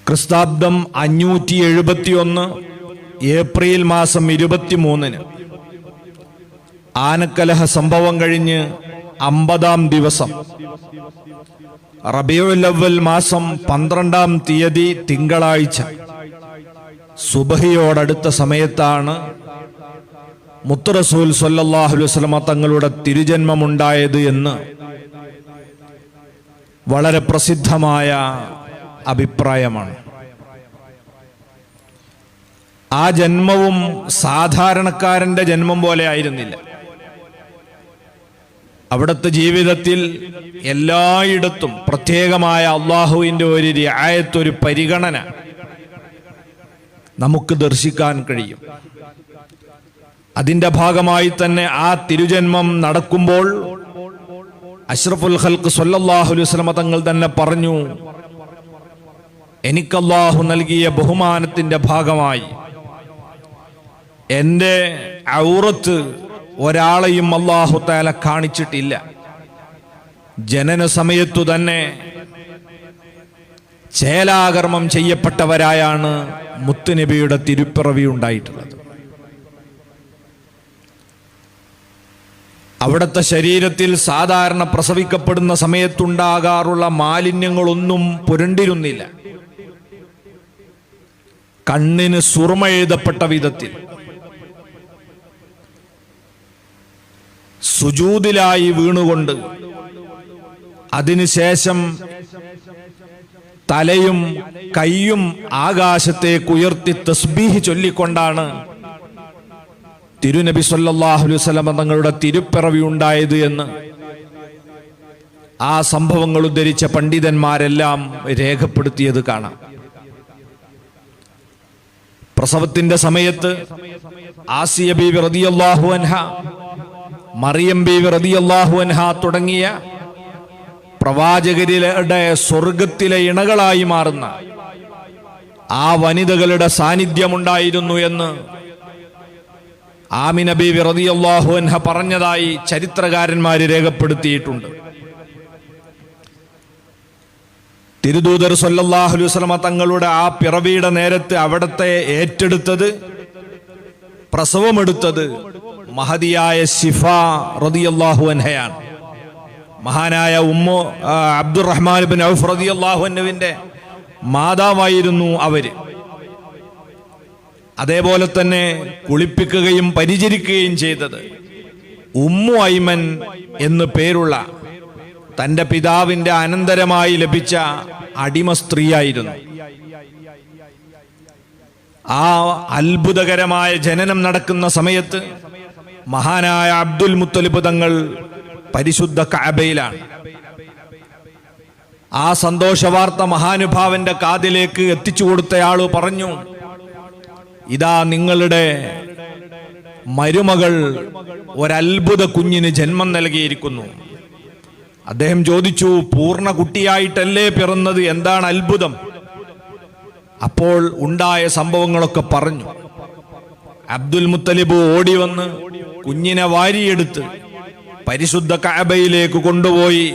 ക്രിസ്താബ്ദം 571 April മാസം 23 ആനക്കലഹ സംഭവം കഴിഞ്ഞ് 50-ാം ദിവസം റബീഉൽ അവ്വൽ മാസം 12-ാം തീയതി തിങ്കളാഴ്ച സുബഹിയോടടുത്ത സമയത്താണ് മുത്ത് റസൂൽ സ്വല്ലല്ലാഹു അലൈഹി വസല്ലം തങ്ങളുടെ തിരുജന്മമുണ്ടായത് എന്ന് വളരെ പ്രസിദ്ധമായ അഭിപ്രായമാണ്. ആ ജന്മവും സാധാരണക്കാരന്റെ ജന്മം പോലെ ആയിരുന്നില്ല. അവിടുത്തെ ജീവിതത്തിൽ എല്ലായിടത്തും പ്രത്യേകമായ അള്ളാഹുവിന്റെ ഒരു റിആയത്ത്, ഒരു പരിഗണന നമുക്ക് ദർശിക്കാൻ കഴിയും. അതിന്റെ ഭാഗമായി തന്നെ ആ തിരുജന്മം നടക്കുമ്പോൾ അഷ്റഫുൽ ഖൽഖ് സ്വല്ലല്ലാഹു അലൈഹി വസല്ലം തങ്ങൾ തന്നെ പറഞ്ഞു, എനിക്ക് അല്ലാഹു നൽകിയ ബഹുമാനത്തിന്റെ ഭാഗമായി എൻ്റെ ഔറത്ത് ഒരാളെയും അല്ലാഹു തആല കാണിച്ചിട്ടില്ല. ജനന സമയത്തു തന്നെ ചേലാകർമ്മം ചെയ്യപ്പെട്ടവരായാണ് മുത്തുനബിയുടെ തിരുപ്പിറവി ഉണ്ടായിട്ടുള്ളത്. അവിടുത്തെ ശരീരത്തിൽ സാധാരണ പ്രസവിക്കപ്പെടുന്ന സമയത്തുണ്ടാകാറുള്ള മാലിന്യങ്ങളൊന്നും പുരണ്ടിരുന്നില്ല. കണ്ണിന് സുറുമ എഴുതപ്പെട്ട വിധത്തിൽ സുജൂദിലായി വീണുകൊണ്ട് അതിനുശേഷം തലയും കൈയും ആകാശത്തേക്ക് ഉയർത്തി തസ്ബീഹ് ചൊല്ലിക്കൊണ്ടാണ് തിരുനബി സല്ലല്ലാഹു അലൈഹി വസല്ലം തങ്ങളുടെ തിരുപ്പിറവി ഉണ്ടായത് എന്ന് ആ സംഭവങ്ങൾ ഉദ്ധരിച്ച പണ്ഡിതന്മാരെല്ലാം രേഖപ്പെടുത്തിയത് കാണാം. പ്രസവത്തിന്റെ സമയത്ത് ആസിയ ബീവി റളിയല്ലാഹു അൻഹ, മറിയം ബീവി റളിയല്ലാഹു അൻഹ തുടങ്ങിയ പ്രവാചകരുടെ സ്വർഗത്തിലെ ഇണകളായി മാറുന്ന ആ വനിതകളുടെ സാന്നിധ്യമുണ്ടായിരുന്നു എന്ന് ആമിന ബീവി റളിയല്ലാഹു അൻഹ പറഞ്ഞതായി ചരിത്രകാരന്മാർ രേഖപ്പെടുത്തിയിട്ടുണ്ട്. തിരുദൂതർ സ്വല്ലല്ലാഹു അലൈഹി വസല്ലം തങ്ങളുടെ ആ പിറവിയുടെ നേരത്ത് അവിടത്തെ ഏറ്റെടുത്തത്, പ്രസവമെടുത്തത് മഹദിയായ ശിഫ റളിയല്ലാഹു അൻഹയാണ്. മഹാനായ ഉമ്മു അബ്ദുറഹ്മാൻ ഇബ്നു ഔഫ് റളിയല്ലാഹു അൻഹുവിന്റെ മാതാവായിരുന്നു അവര്. അതേപോലെ തന്നെ കുളിപ്പിക്കുകയും പരിചരിക്കുകയും ചെയ്തത് ഉമ്മു ഐമൻ എന്നു പേരുള്ള തന്റെ പിതാവിന്റെ അനന്തരമായി ലഭിച്ച അടിമ സ്ത്രീയായിരുന്നു. ആ അത്ഭുതകരമായ ജനനം നടക്കുന്ന സമയത്ത് മഹാനായ അബ്ദുൽ മുത്തലിബ് തങ്ങൾ പരിശുദ്ധ കഅബയിലാണ്. ആ സന്തോഷവാർത്ത മഹാനുഭാവന്റെ കാതിലേക്ക് എത്തിച്ചു കൊടുത്തയാള് പറഞ്ഞു, ഇതാ നിങ്ങളുടെ മരുമകൾ ഒരത്ഭുത കുഞ്ഞിന് ജന്മം നൽകിയിരിക്കുന്നു. അദ്ദേഹം ചോദിച്ചു, പൂർണ്ണ കുട്ടിയായിട്ടല്ലേ പിറന്നത്, എന്താണ് അത്ഭുതം? അപ്പോൾ ഉണ്ടായ സംഭവങ്ങളൊക്കെ പറഞ്ഞു. അബ്ദുൽ മുത്തലിബ് ഓടി വന്ന് കുഞ്ഞിനെ വാരിയെടുത്ത് പരിശുദ്ധ കഅബയിലേക്ക് കൊണ്ടുപോയി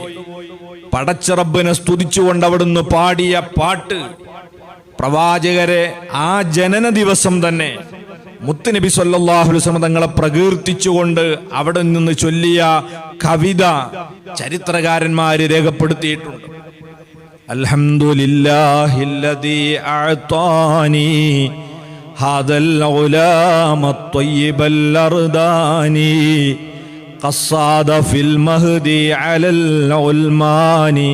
പടച്ച റബ്ബിനെ സ്തുതിച്ചുകൊണ്ട് അവിടുന്ന് പാടിയ പാട്ട്, പ്രവാചകരെ ആ ജനന ദിവസം തന്നെ മുത്തുനബി സ്വല്ലല്ലാഹു അലൈഹി വസല്ലം തങ്ങളെ പ്രകീർത്തിച്ചുകൊണ്ട് അവിടെ നിന്ന് ചൊല്ലിയ കവിത ചരിത്രകാരന്മാര് രേഖപ്പെടുത്തിയിട്ടുണ്ട്. അൽഹംദുലില്ലാഹില്ലദീ അഅതാനി ഹാദൽ ഉലാമത് ത്വയ്യിബൽ അർദാനി ഖസ്സാദ ഫിൽ മഹ്ദി അലൽ ഉൽമാനി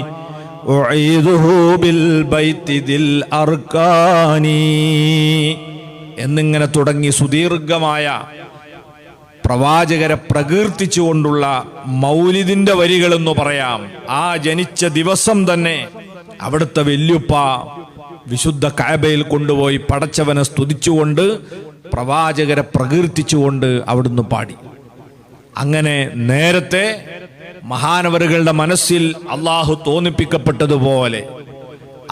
ഉഈദുഹു ബിൽ ബൈത്തി ദിൽ അർകാനി എന്നിങ്ങനെ തുടങ്ങി സുദീർഘമായ പ്രവാചകരെ പ്രകീർത്തിച്ചുകൊണ്ടുള്ള മൗലിദിന്റെ വരികളെന്ന് പറയാം. ആ ജനിച്ച ദിവസം തന്നെ അവിടുത്തെ വല്യുപ്പ വിശുദ്ധ കഅബയിൽ കൊണ്ടുപോയി പടച്ചവനെ സ്തുതിച്ചുകൊണ്ട് പ്രവാചകരെ പ്രകീർത്തിച്ചുകൊണ്ട് അവിടുന്ന് പാടി. അങ്ങനെ നേരത്തെ മഹാനവറുകളുടെ മനസ്സിൽ അള്ളാഹു തോന്നിപ്പിക്കപ്പെട്ടതുപോലെ,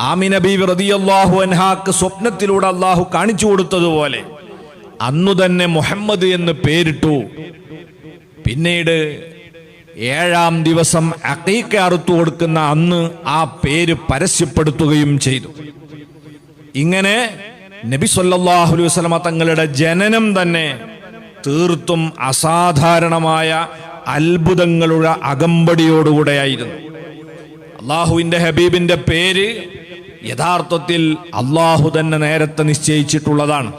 ആമിന ബീവി റളിയല്ലാഹു അൻഹാക്ക് സ്വപ്നത്തിലൂടെ അള്ളാഹു കാണിച്ചു കൊടുത്തതുപോലെ അന്നു തന്നെ മുഹമ്മദ് എന്ന് പേരിട്ടു. പിന്നീട് 7-ാം ദിവസം അഖീഖ അറുത്തു കൊടുക്കുന്ന അന്ന് ആ പേര് പരസ്യപ്പെടുത്തുകയും ചെയ്തു. ഇങ്ങനെ നബി സല്ലല്ലാഹു അലൈഹി വസല്ലമ തങ്ങളുടെ ജനനം തന്നെ തീർത്തും അസാധാരണമായ അത്ഭുതങ്ങളുടെ അകമ്പടിയോടുകൂടെയായിരുന്നു. അള്ളാഹുവിന്റെ ഹബീബിന്റെ പേര് യഥാർത്ഥത്തിൽ അള്ളാഹു തന്നെ നേരത്തെ നിശ്ചയിച്ചിട്ടുള്ളതാണ്.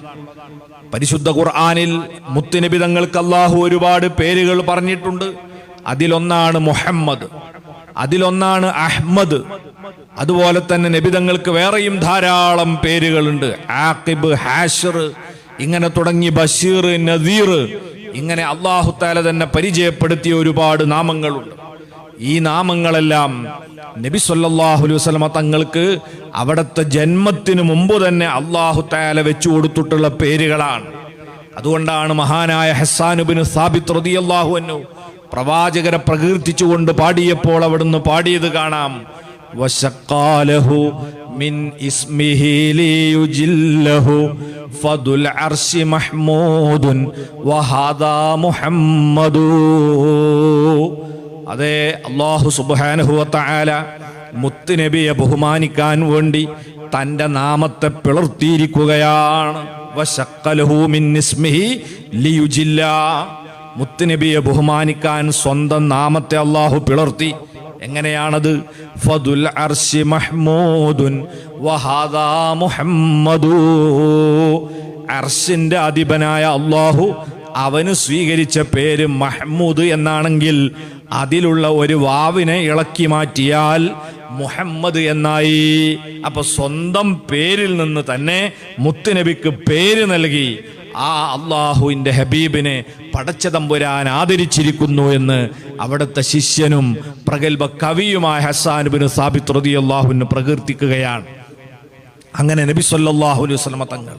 പരിശുദ്ധ ഖുർആനിൽ മുത്തുനബി തങ്ങൾക്ക് അള്ളാഹു ഒരുപാട് പേരുകൾ പറഞ്ഞിട്ടുണ്ട്. അതിലൊന്നാണ് മുഹമ്മദ്, അതിലൊന്നാണ് അഹ്മദ്. അതുപോലെ തന്നെ നബിതങ്ങൾക്ക് വേറെയും ധാരാളം പേരുകളുണ്ട്. ആഖിബ്, ഹാഷിർ, ഇങ്ങനെ തുടങ്ങി ബഷീർ, നദീർ, ഇങ്ങനെ അല്ലാഹു തആല തന്നെ പരിചയപ്പെടുത്തിയ ഒരുപാട് നാമങ്ങളുണ്ട്. ഈ നാമങ്ങളെല്ലാം നബി സല്ലല്ലാഹു അലൈഹി വസല്ലമ തങ്ങൾക്ക് അവിടുത്തെ ജന്മത്തിന് മുമ്പ് തന്നെ അല്ലാഹു തആല വെച്ചു കൊടുത്തിട്ടുള്ള പേരുകളാണ്. അതുകൊണ്ടാണ് മഹാനായ ഹസ്സാൻ ഇബ്നു സാബിത്ത് റളിയല്ലാഹു അൻഹു പ്രവാചകരെ പ്രകീർത്തിച്ചുകൊണ്ട് പാടിയപ്പോൾ അവിടുന്ന് പാടിയത് കാണാം. വശഖാലഹു മിൻ ഇസ്മിഹി ലിയുജില്ലഹു ഫദുൽ അർശി മഹ്മൂദുൻ വഹാദാ മുഹമ്മദു. അതെ, അല്ലാഹു സുബ്ഹാനഹു വ തആല മുത്തുനബിയെ ബഹുമാനിക്കാൻ വേണ്ടി തന്റെ നാമത്തെ പിളർത്തിയിരിക്കുകയാണ്. വശഖലഹു മിൻ ഇസ്മിഹി ലിയുജില്ല. മുത്തുനബിയെ ബഹുമാനിക്കാൻ സ്വന്തം നാമത്തെ അല്ലാഹു പിളർത്തി. എങ്ങനെയാണത്? ഫദുൽ അർശി മഹ്മൂദുൻ വഹാദാ മുഹമ്മദു. അർശിന്റെ അധിപനായ അല്ലാഹു അവന് സ്വീകരിച്ച പേര് മഹ്മൂദ് എന്നാണെങ്കിൽ അതിലുള്ള ഒരു വാവിനെ ഇളക്കി മാറ്റിയാൽ മുഹമ്മദ് എന്നായി. അപ്പൊ സ്വന്തം പേരിൽ നിന്ന് തന്നെ മുത്തുനബിക്ക് പേര് നൽകി ആ അള്ളാഹുവിന്റെ ഹബീബിനെ പടച്ച തമ്പുരാൻ ആദരിച്ചിരിക്കുന്നു എന്ന് അവിടുത്തെ ശിഷ്യനും പ്രഗൽഭ കവിയുമായ ഹസ്സാൻ ഇബ്നു സാബിത്ത് റളിയല്ലാഹു അൻഹു പ്രകീർത്തിക്കുകയാണ്. അങ്ങനെ നബി സല്ലല്ലാഹു അലൈഹി വസല്ലമ തങ്ങൾ